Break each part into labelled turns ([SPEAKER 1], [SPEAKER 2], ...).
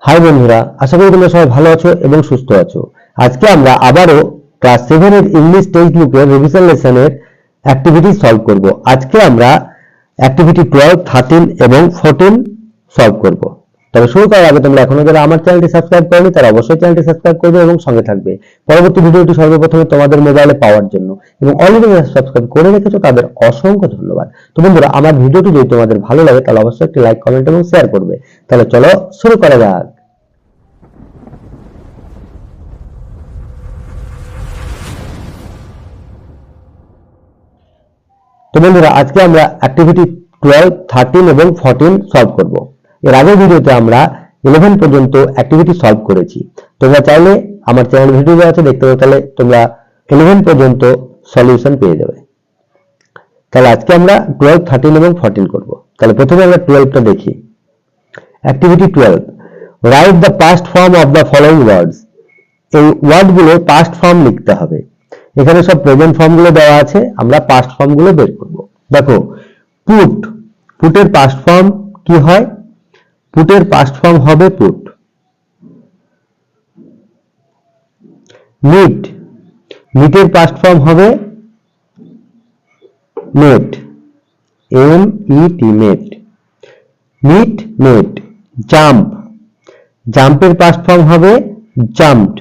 [SPEAKER 1] High বন্ধুরা, আশা করি তোমরা সবাই ভালো আছো এবং সুস্থ আছো। আজকে আমরা আবারও ক্লাস 7 এর ইংলিশ টেক্সট বুকের রিভিশন লেসনের অ্যাক্টিভিটি সলভ করব। আজকে আমরা অ্যাক্টিভিটি 12, 13 এবং 14 সলভ করব। তবে শুরু করার আগে তোমরা এখনো যারা আমার চ্যানেলটি সাবস্ক্রাইব করোনি তারা অবশ্যই চ্যানেলটি সাবস্ক্রাইব করবে এবং সঙ্গে থাকবে পরবর্তী ভিডিওটি সর্বপ্রথমে তোমাদের মোবাইলে পাওয়ার জন্য। এবং অলরেডি যারা সাবস্ক্রাইব করে রেখেছো তাদের অসংখ্য ধন্যবাদ। তো বন্ধুরা, আমার ভিডিওটি যদি তোমাদের ভালো লাগে তাহলে অবশ্যই একটি লাইক, কমেন্ট এবং শেয়ার করবে। তাহলে চলো শুরু করা যাক। তো বন্ধুরা, আজকে আমরা অ্যাক্টিভিটি 12, 13 এবং 14 সলভ করব। এর আগের ভিডিওতে আমরা 11 পর্যন্ত অ্যাক্টিভিটি সলভ করেছি। তোমরা চাইলে আমার চ্যানেল ভিডিও আছে দেখতে পারো, তাহলে তোমরা 11 পর্যন্ত সলিউশন পেয়ে যাবে। তাহলে আজকে আমরা 12, 13 এবং 14 করব। তাহলে প্রথমে আমরা 12টা দেখি। Activity 12, write the past form of the following ওয়ার্ডস। এই ওয়ার্ডগুলো পাস্ট ফর্ম লিখতে হবে। এখানে সব প্রেজেন্ট ফর্মগুলো দেওয়া আছে, আমরা পাস্ট ফর্মগুলো বের করব। দেখো, পুট, পুটের পাস্ট ফর্ম কি হয়? পুটের পাস্ট ফর্ম হবে পুট। মিট, মিটের পাস্ট ফর্ম হবে met, M-E-T, met. Meet, met. Jump, জাম্পের পাস্ট ফর্ম হবে জাম্পড,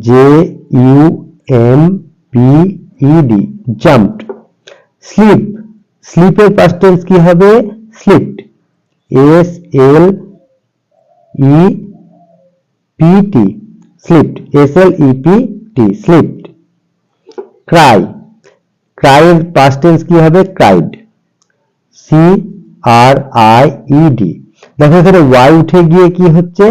[SPEAKER 1] J-U-M-P-E-D, জাম্পড। স্লিপ, স্লিপের পাস্ট টেন্স কি হবে? Slept, S-L-E-P-T, slept, S-L-E-P-T, slept. Cry, ক্রাইয়ের পাস্ট টেন্স কি হবে? Cried, C-R-I-E-D। দেখো এখানে ওয়াই উঠে গিয়ে কি হচ্ছে?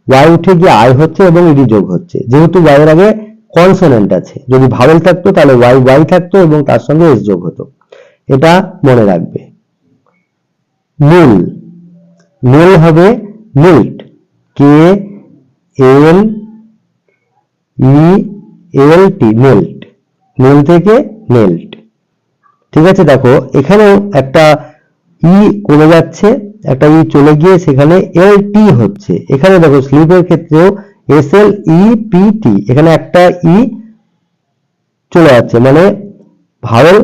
[SPEAKER 1] ওয়াই উঠে গিয়ে আই হচ্ছে এবং ইডি যোগ হচ্ছে। যেহেতু ওয়াই এর আগে কনসোনেন্ট আছে, যদি ভাওয়েল থাকতো তাহলে ওয়াই ওয়াই থাকতো এবং তার সঙ্গে এস যোগ হতো। এটা মনে রাখবে। মিল, মিল হবে মিল্ট, K-L-E-L-T, মিল্ট, মিল থেকে মেল্ট। ঠিক আছে, দেখো এখানেও একটা ই কমে যাচ্ছে, একটা ই চলে গিয়ে সেখানে এল-টি হচ্ছে। এখানে দেখো স্লিপের ক্ষেত্রেও S-L-E-P-T, এখানে একটা ই চলে যাচ্ছে, মানে ভাওয়েল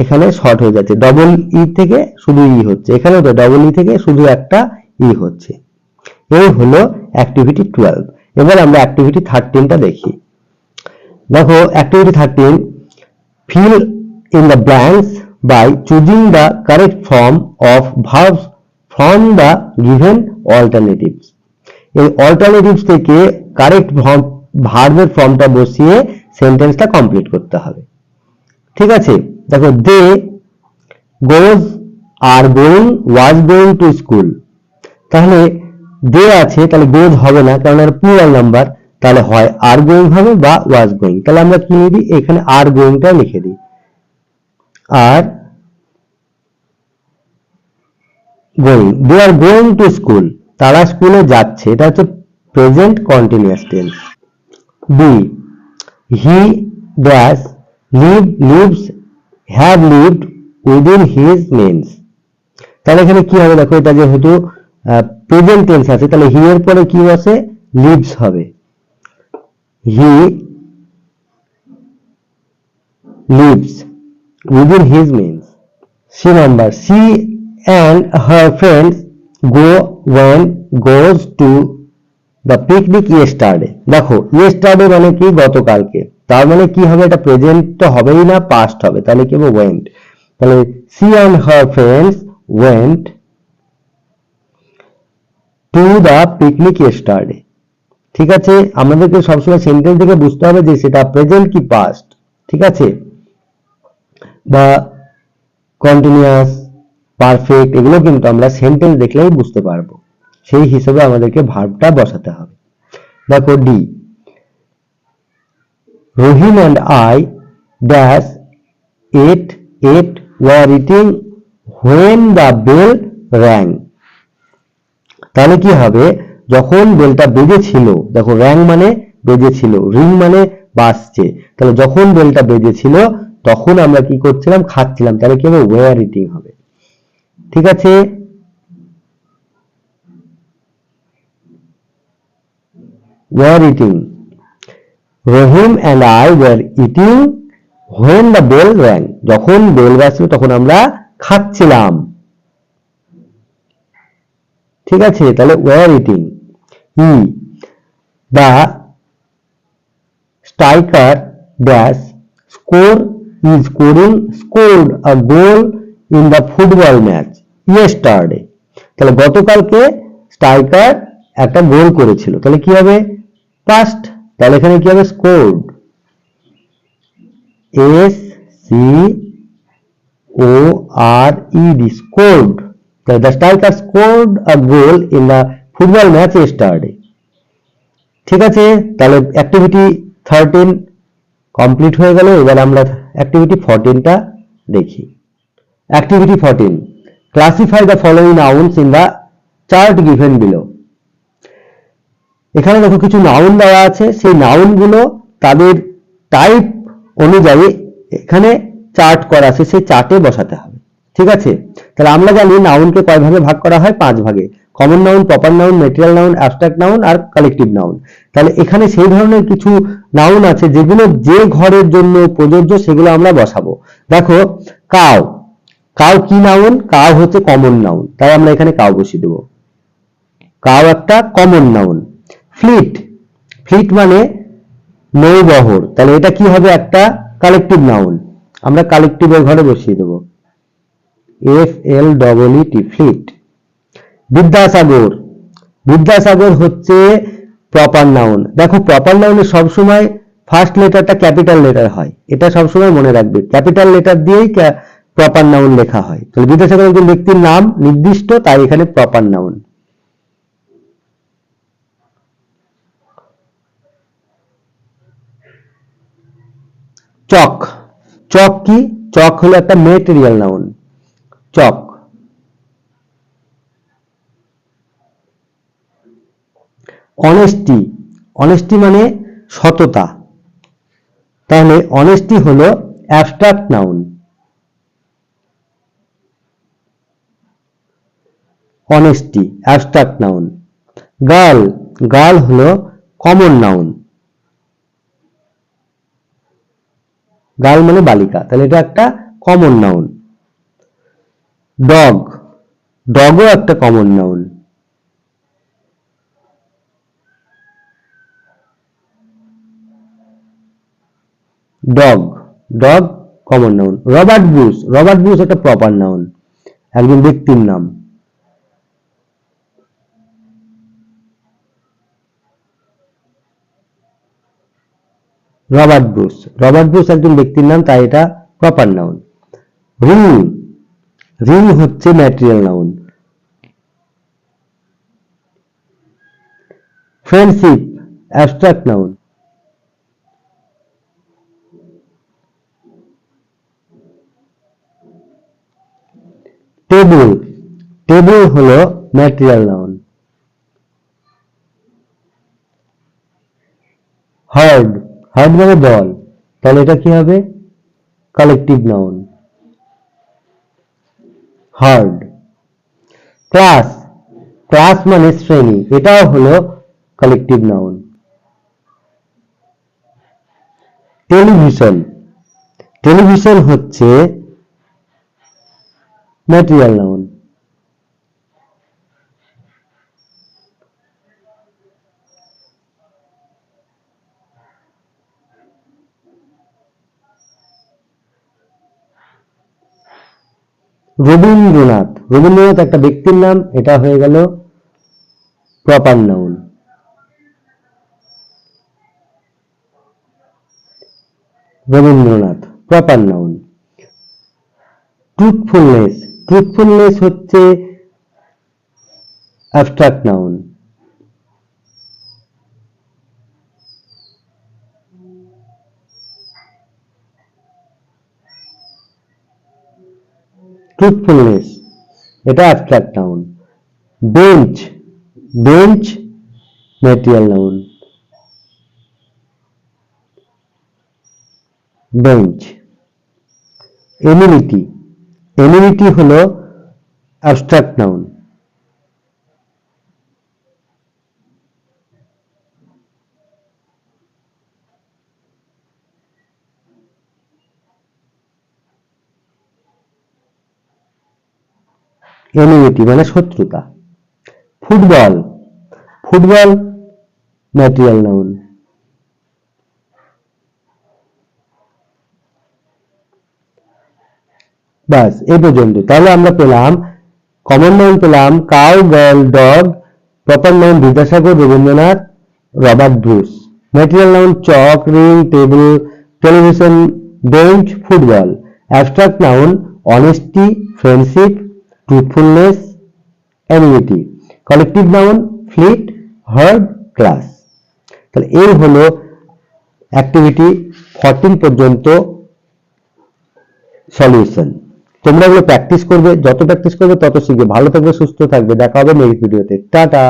[SPEAKER 1] এখানে শর্ট হয়ে যাচ্ছে। ডবল ই থেকে শুধু ই হচ্ছে, এখানেও তো ডবল ই থেকে শুধু একটা ই হচ্ছে। এই হলো অ্যাক্টিভিটি 12। এবার আমরা অ্যাক্টিভিটি 13টা দেখি। দেখো activity 13, fill in the blanks by choosing the correct form of verbs from the given alternatives. এই alternatives থেকে কারেক্ট ভার্বের ফর্মটা বসিয়ে সেন্টেন্সটা কমপ্লিট করতে হবে। ঠিক আছে, দেখো they goes are going was going to school. তাহলে দে আছে, তাহলে গোজ হবে না কারণ এর প্লুরাল নাম্বার, তাহলে হয় আর গোয়িং হবে বা ওয়াজ গোয়িং। তাহলে আমরা কি লিখি? এখানে আর গোয়িংটা লিখে দিই। আর going, they are going to school, তারা স্কুলে যাচ্ছে, এটা হচ্ছে present continuous tense. B, he dash lives have lived within his means. তাহলে এখানে কি হবে? দেখো এটা যেহেতু প্রেজেন্ট টেন্স আছে, তাহলে হি এর পরে কি আছে? লিভস হবে, he lives within his means. C number, she and her friends goes to the picnic yesterday. দেখো yesterday মানে কি? গতকালকে। তার মানে কি হবে? এটা প্রেজেন্ট তো হবেই না, পাস্ট হবে। তাহলে কি হবে? went। তাহলে she and her friends went to the picnic yesterday। ঠিক আছে, আমাদেরকে সবসময় সেন্টেন্স থেকে বুঝতে হবে যে সেটা প্রেজেন্ট কি পাস্ট। ঠিক আছে, বা কন্টিনিউয়াস, পারফেক্ট, এগুলো কিন্তু আমরা সেন্টেন্স দেখলেই বুঝতে পারবো। সেই হিসেবে আমাদেরকে ভার্বটা বসাতে হবে। দেখো D, Rahim and I dash ate were eating when the bell rang। তাহলে কি হবে? যখন বেলটা বেজেছিল, দেখো র্যাং মানে বেজেছিল, রিং মানে বাজছে, তাহলে যখন বেলটা বেজেছিল তখন আমরা কি করছিলাম? খাচ্ছিলাম। তাহলে কি হবে? ওয়ার ইটিং হবে। ঠিক আছে, were eating. Rahim and I were eating when the bell rang. যখন বেল বাজলো তখন আমরা খাচ্ছিলাম। ঠিক আছে, তাহলে were eating. The striker dash scored scored a goal in the football match yesterday. তাহলে গতকালকে স্ট্রাইকার একটা গোল করেছিল, তাহলে কি হবে পাস্ট, তাহলে এখানে কি হবে scored, S C O R E D, scored. The striker scored a goal in the football match yesterday. ঠিক আছে, তাহলে অ্যাক্টিভিটি 13 কমপ্লিট হয়ে গেল। এবার আমরা অ্যাক্টিভিটি 14টা দেখি। Activity 14, classify the following nouns in the chart given below. এখানে দেখো কিছু নাউন দেওয়া আছে, সেই নাউনগুলো তাদের টাইপ অনুযায়ী এখানে চার্ট করা আছে, সেই চার্টে বসাতে হবে। ঠিক আছে, তাহলে আমরা জানি নাউনকে কয় ভাগে ভাগ করা হয়, 5 ভাগে। Common noun, proper noun, material noun, abstract noun আর কালেকটিভ নাউন। তাহলে এখানে সেই ধরনের কিছু নাউন আছে যেগুলো যে ঘরের জন্য প্রযোজ্য, সেগুলো আমরা বসাবো। দেখো কাউ, কাউ কি নাউন, কাউ হচ্ছে কমন নাউন, তাই আমরা এখানে কাউ বসিয়ে দেবো। কাউ একটা কমন নাউন। ফ্লিট, ফ্লিট মানে নৌবহর, তাহলে এটা কি হবে একটা কালেকটিভ নাউন, আমরা কালেকটিভের ঘরে বসিয়ে দেবো, FLEET, ফ্লিট। বিদ্যাসাগর, বিদ্যাসাগর হচ্ছে প্রপার নাউন। দেখো প্রপার নাউনে সবসময় ফার্স্ট লেটারটা ক্যাপিটাল লেটার হয়, এটা সবসময় মনে রাখবে, ক্যাপিটাল লেটার দিয়েই প্রপার নাউন লেখা হয়। তাহলে বিদ্যাসাগর একজন ব্যক্তির নাম নির্দিষ্ট, তাই এখানে প্রপার নাউন। চক, চক কি, চক হলো একটা মেটেরিয়াল নাউন, চক। অনেস্টি, অনেস্টি মানে সততা, তাহলে অনেস্টি হলো abstract noun, honesty abstract noun. Girl, girl হলো কমন নাউন, গার্ল মানে বালিকা, তাহলে এটা একটা কমন নাউন। ডগ, ডগও একটা common noun. Dog, dog common noun. Robert Bruce, Robert Bruce একটা প্রপার নাউন, একজন ব্যক্তির নাম। রবার্ট ব্রুস, রবার্ট ব্রুস একজন ব্যক্তির নাম, তাই এটা প্রপার নাউন। রিং, রিং হচ্ছে material noun. Friendship abstract noun. Table, table হলো ম্যাটেরিয়াল নাউন। হার্ড, হার্ড মানে দল, তাহলে এটা কি হবে collective noun, hard. Class, class মানে শ্রেণী, এটাও হলো কালেকটিভ নাউন। টেলিভিশন, টেলিভিশন হচ্ছে ম্যাটেরিয়াল নাউন। রবীন্দ্রনাথ, রবীন্দ্রনাথ একটা ব্যক্তির নাম, এটা হয়ে গেল proper noun. Rabindranath proper noun. Truthfulness, truthfulness হচ্ছে অ্যাবস্ট্রাক্ট নাউন। ট্রুথফুলনেস এটা abstract noun. Bench, bench material noun, bench. এমিনিটি, enmity হলো অ্যাবস্ট্রাক্ট নাউন। এনিমিটি মানে শত্রুতা। Football, football material noun. বাস এই পর্যন্ত। তাহলে আমরা পেলাম কমন নাউন পেলাম cow, girl, dog. Proper noun Vidyasagar, Rabindranath, Robert Bruce. Material noun chalk, ring, table, television, bench, football. Abstract noun honesty, friendship, truthfulness, enmity. Collective noun fleet, herd, class. তাহলে এই হলো অ্যাক্টিভিটি 14 পর্যন্ত সলিউশন। তোমরা এগুলো প্র্যাকটিস করবে, যত practice করবে তত শিখবে। ভালো থাকবে, সুস্থ থাকবে, দেখা হবে নেক্সট ভিডিওতে। টাটা।